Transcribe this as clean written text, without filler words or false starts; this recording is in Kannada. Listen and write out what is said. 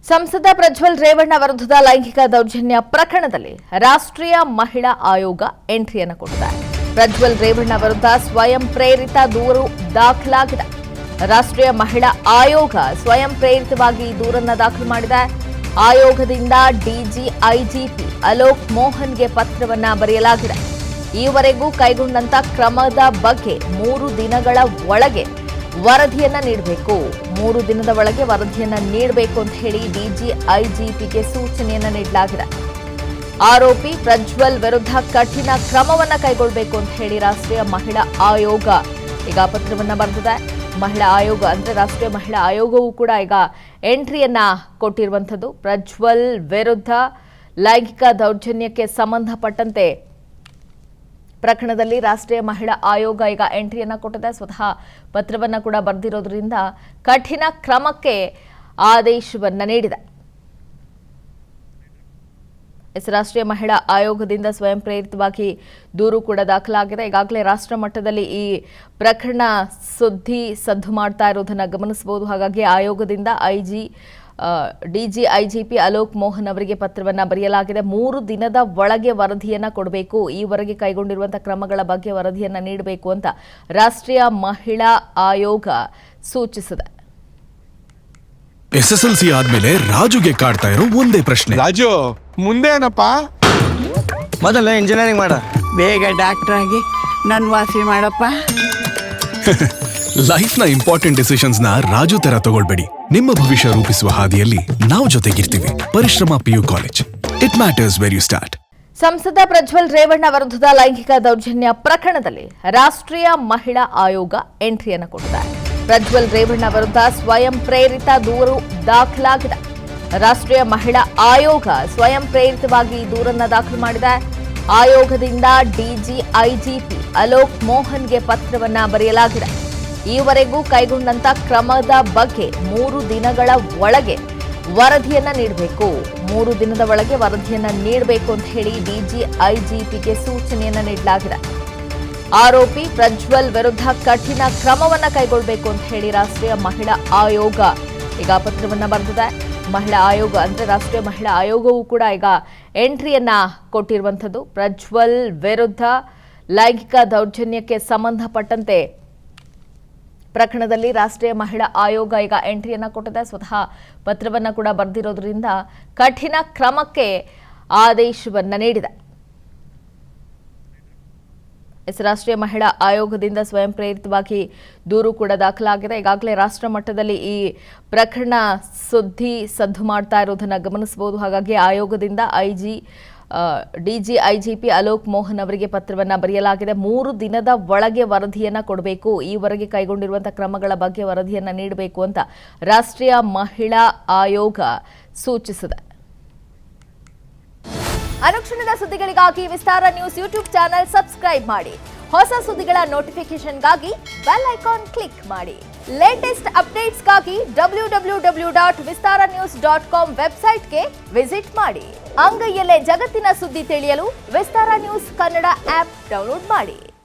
ಸಂಸದ ಪ್ರಜ್ವಲ್ ರೇವಣ್ಣ ವಿರುದ್ಧದ ಲೈಂಗಿಕ ದೌರ್ಜನ್ಯ ಪ್ರಕರಣದಲ್ಲಿ ರಾಷ್ಟ್ರೀಯ ಮಹಿಳಾ ಆಯೋಗ ಎಂಟ್ರಿಯನ್ನು ಕೊಟ್ಟಿದೆ. ಪ್ರಜ್ವಲ್ ರೇವಣ್ಣ ವಿರುದ್ಧ ಸ್ವಯಂ ಪ್ರೇರಿತ ದೂರು ದಾಖಲಾಗಿದೆ. ರಾಷ್ಟ್ರೀಯ ಮಹಿಳಾ ಆಯೋಗ ಸ್ವಯಂ ಪ್ರೇರಿತವಾಗಿ ದೂರನ್ನು ದಾಖಲು ಮಾಡಿದೆ. ಆಯೋಗದಿಂದ ಡಿಜಿಐಜಿಪಿ ಅಲೋಕ್ ಮೋಹನ್ಗೆ ಪತ್ರವನ್ನ ಬರೆಯಲಾಗಿದೆ. ಈವರೆಗೂ ಕೈಗೊಂಡಂತ ಕ್ರಮದ ಬಗ್ಗೆ 3 ದಿನಗಳ ಒಳಗೆ ವರದಿಯನ್ನ ನೀಡಬೇಕು. 3 ದಿನದ ಒಳಗೆ ವರದಿಯನ್ನ ನೀಡಬೇಕು ಅಂತ ಹೇಳಿ ಡಿಜಿಐಜಿಪಿಗೆ ಸೂಚನೆಯನ್ನ ನೀಡಲಾಗಿದೆ. ಆರೋಪಿ ಪ್ರಜ್ವಲ್ ವಿರುದ್ಧ ಕಠಿಣ ಕ್ರಮವನ್ನ ಕೈಗೊಳ್ಳಬೇಕು ಅಂತ ಹೇಳಿ ರಾಷ್ಟ್ರೀಯ ಮಹಿಳಾ ಆಯೋಗ ಈಗ ಪತ್ರವನ್ನ ಬರೆದಿದೆ. ಮಹಿಳಾ ಆಯೋಗ ಅಂದ್ರೆ ರಾಷ್ಟ್ರೀಯ ಮಹಿಳಾ ಆಯೋಗವೂ ಕೂಡ ಈಗ ಎಂಟ್ರಿಯನ್ನ ಕೊಟ್ಟಿರುವಂಥದ್ದು. ಪ್ರಜ್ವಲ್ ವಿರುದ್ಧ ಲೈಂಗಿಕ ದೌರ್ಜನ್ಯಕ್ಕೆ ಸಂಬಂಧಪಟ್ಟಂತೆ ಪ್ರಕರಣದಲ್ಲಿ ರಾಷ್ಟ್ರೀಯ ಮಹಿಳಾ ಆಯೋಗ ಈಗ ಎಂಟ್ರಿಯನ್ನ ಕೊಟ್ಟಿದೆ. ಸ್ವತಃ ಪತ್ರವನ್ನ ಕೂಡ ಬರೆದಿರೋದ್ರಿಂದ ಕಠಿಣ ಕ್ರಮಕ್ಕೆ ಆದೇಶವನ್ನ ನೀಡಿದೆ. ರಾಷ್ಟ್ರೀಯ ಮಹಿಳಾ ಆಯೋಗದಿಂದ ಸ್ವಯಂ ಪ್ರೇರಿತವಾಗಿ ದೂರು ಕೂಡ ದಾಖಲಾಗಿದೆ. ಈಗಾಗಲೇ ರಾಷ್ಟ್ರ ಮಟ್ಟದಲ್ಲಿ ಈ ಪ್ರಕರಣ ಸದ್ದು ಮಾಡ್ತಾ ಇರೋದನ್ನ ಗಮನಿಸಬಹುದು. ಹಾಗಾಗಿ ಆಯೋಗದಿಂದ ಡಿಜಿಐಜಿಪಿ ಅಲೋಕ್ ಮೋಹನ್ ಅವರಿಗೆ ಪತ್ರವನ್ನ ಬರೆಯಲಾಗಿದೆ. 3 ದಿನದ ಒಳಗೆ ವರದಿಯನ್ನ ಕೊಡಬೇಕು. ಈವರೆಗೆ ಕೈಗೊಂಡಿರುವಂತಹ ಕ್ರಮಗಳ ಬಗ್ಗೆ ವರದಿಯನ್ನ ನೀಡಬೇಕು ಅಂತ ರಾಷ್ಟ್ರೀಯ ಮಹಿಳಾ ಆಯೋಗ ಸೂಚಿಸಿದೆ. SSLC ಆದ್ಮೇಲೆ ರಾಜುಗೆ ಕಾಡ್ತಾ ಇರೋ ಒಂದೇ ಪ್ರಶ್ನೆ, ರಾಜು ಮುಂದೆ ಏನಪ್ಪ? ಮೊದಲು ಇಂಜಿನಿಯರಿಂಗ್ ಮಾಡ, ಬೇಗ ಡಾಕ್ಟರ್ ಆಗಿ ನನ್ ವಾಸಿ ಮಾಡಪ್ಪ. ಲೈಫ್ ನ ಇಂಪಾರ್ಟೆಂಟ್ ಡಿಸಿಷನ್ಸ್ ನ ರಾಜು ತರ ತಗೊಳ್ಬೇಡಿ. ನಿಮ್ಮ ಭವಿಷ್ಯ ರೂಪಿಸುವ ಹಾದಿಯಲ್ಲಿ ನಾವು ಜೊತೆಗಿರ್ತೀವಿ. Parishrama PU college, it matters where you start. ಸಂಸದ ಪ್ರಜ್ವಲ್ ರೇವಣ್ಣ ವಿರುದ್ಧದ ಲೈಂಗಿಕ ದೌರ್ಜನ್ಯ ಪ್ರಕರಣದಲ್ಲಿ ರಾಷ್ಟ್ರೀಯ ಮಹಿಳಾ ಆಯೋಗ ಎಂಟ್ರಿಯನ್ನು ಕೊಟ್ಟಿದೆ. ಪ್ರಜ್ವಲ್ ರೇವಣ್ಣ ವಿರುದ್ಧ ಸ್ವಯಂ ಪ್ರೇರಿತ ದೂರು ದಾಖಲಾಗಿದೆ. ರಾಷ್ಟ್ರೀಯ ಮಹಿಳಾ ಆಯೋಗ ಸ್ವಯಂ ಪ್ರೇರಿತವಾಗಿ ದೂರನ್ನ ದಾಖಲು ಮಾಡಿದೆ. ಆಯೋಗದಿಂದ ಡಿಜಿಐಜಿಪಿ ಅಲೋಕ್ ಮೋಹನ್ಗೆ ಪತ್ರವನ್ನ ಬರೆಯಲಾಗಿದೆ. ಈವರೆಗೂ ಕೈಗೊಂಡಂತ ಕ್ರಮದ ಬಗ್ಗೆ 3 ದಿನಗಳ ಒಳಗೆ ವರದಿಯನ್ನ ನೀಡಬೇಕು. 3 ದಿನದ ಒಳಗೆ ವರದಿಯನ್ನ ನೀಡಬೇಕು ಅಂತ ಹೇಳಿ ಡಿಜಿಐಜಿಪಿಗೆ ಸೂಚನೆಯನ್ನ ನೀಡಲಾಗಿದೆ. ಆರೋಪಿ ಪ್ರಜ್ವಲ್ ವಿರುದ್ಧ ಕಠಿಣ ಕ್ರಮವನ್ನ ಕೈಗೊಳ್ಳಬೇಕು ಅಂತ ಹೇಳಿ ರಾಷ್ಟ್ರೀಯ ಮಹಿಳಾ ಆಯೋಗ ಈಗ ಪತ್ರವನ್ನ ಬರೆದಿದೆ. ಮಹಿಳಾ ಆಯೋಗ ಅಂದ್ರೆ ರಾಷ್ಟ್ರೀಯ ಮಹಿಳಾ ಆಯೋಗವೂ ಕೂಡ ಈಗ ಎಂಟ್ರಿಯನ್ನ ಕೊಟ್ಟಿರುವಂಥದ್ದು. ಪ್ರಜ್ವಲ್ ವಿರುದ್ಧ ಲೈಂಗಿಕ ದೌರ್ಜನ್ಯಕ್ಕೆ ಸಂಬಂಧಪಟ್ಟಂತೆ ಪ್ರಕರಣದಲ್ಲಿ ರಾಷ್ಟ್ರೀಯ ಮಹಿಳಾ ಆಯೋಗ ಈಗ ಎಂಟ್ರಿಯನ್ನ ಕೊಟ್ಟಿದೆ. ಸ್ವತಃ ಪತ್ರವನ್ನ ಕೂಡ ಬರೆದಿರೋದ್ರಿಂದ ಕಠಿಣ ಕ್ರಮಕ್ಕೆ ಆದೇಶವನ್ನ ನೀಡಿದೆ. ರಾಷ್ಟ್ರೀಯ ಮಹಿಳಾ ಆಯೋಗದಿಂದ ಸ್ವಯಂ ಪ್ರೇರಿತವಾಗಿ ದೂರು ಕೂಡ ದಾಖಲಾಗಿದೆ. ಈಗಾಗಲೇ ರಾಷ್ಟ್ರ ಮಟ್ಟದಲ್ಲಿ ಈ ಪ್ರಕರಣ ಸದ್ದು ಮಾಡ್ತಾ ಇರೋದನ್ನ ಗಮನಿಸಬಹುದು. ಹಾಗಾಗಿ ಆಯೋಗದಿಂದ ಡಿಜಿಐಜಿಪಿ ಅಲೋಕ್ ಮೋಹನ್ ಅವರಿಗೆ ಪತ್ರವನ್ನ ಬರೆಯಲಾಗಿದೆ. 3 ದಿನದ ಒಳಗೆ ವರದಿಯನ್ನ ಕೊಡಬೇಕು. ಈವರೆಗೆ ಕೈಗೊಂಡಿರುವಂತಹ ಕ್ರಮಗಳ ಬಗ್ಗೆ ವರದಿಯನ್ನ ನೀಡಬೇಕು ಅಂತ ರಾಷ್ಟ್ರೀಯ ಮಹಿಳಾ ಆಯೋಗ ಸೂಚಿಸಿದೆ. ಅನುಕ್ಷಣದ ಸುದ್ದಿಗಳಿಗಾಗಿ ವಿಸ್ತಾರ ನ್ಯೂಸ್ ಯೂಟ್ಯೂಬ್ ಚಾನೆಲ್ ಸಬ್ಸ್ಕ್ರೈಬ್ ಮಾಡಿ. ಹೊಸ ಸುದ್ದಿಗಳ ನೋಟಿಫಿಕೇಶನ್ಗಾಗಿ ಬೆಲ್ ಐಕಾನ್ ಕ್ಲಿಕ್ ಮಾಡಿ. ಲೇಟೆಸ್ಟ್ ಅಪ್ಡೇಟ್ಸ್ಗಾಗಿ www.vistaranews.com ವೆಬ್ಸೈಟ್ಗೆ ವಿಸಿಟ್ ಮಾಡಿ. ಅಂಗೈಯಲ್ಲೇ ಜಗತ್ತಿನ ಸುದ್ದಿ ತಿಳಿಯಲು ವಿಸ್ತಾರ ನ್ಯೂಸ್ ಕನ್ನಡ ಆಪ್ ಡೌನ್ಲೋಡ್ ಮಾಡಿ.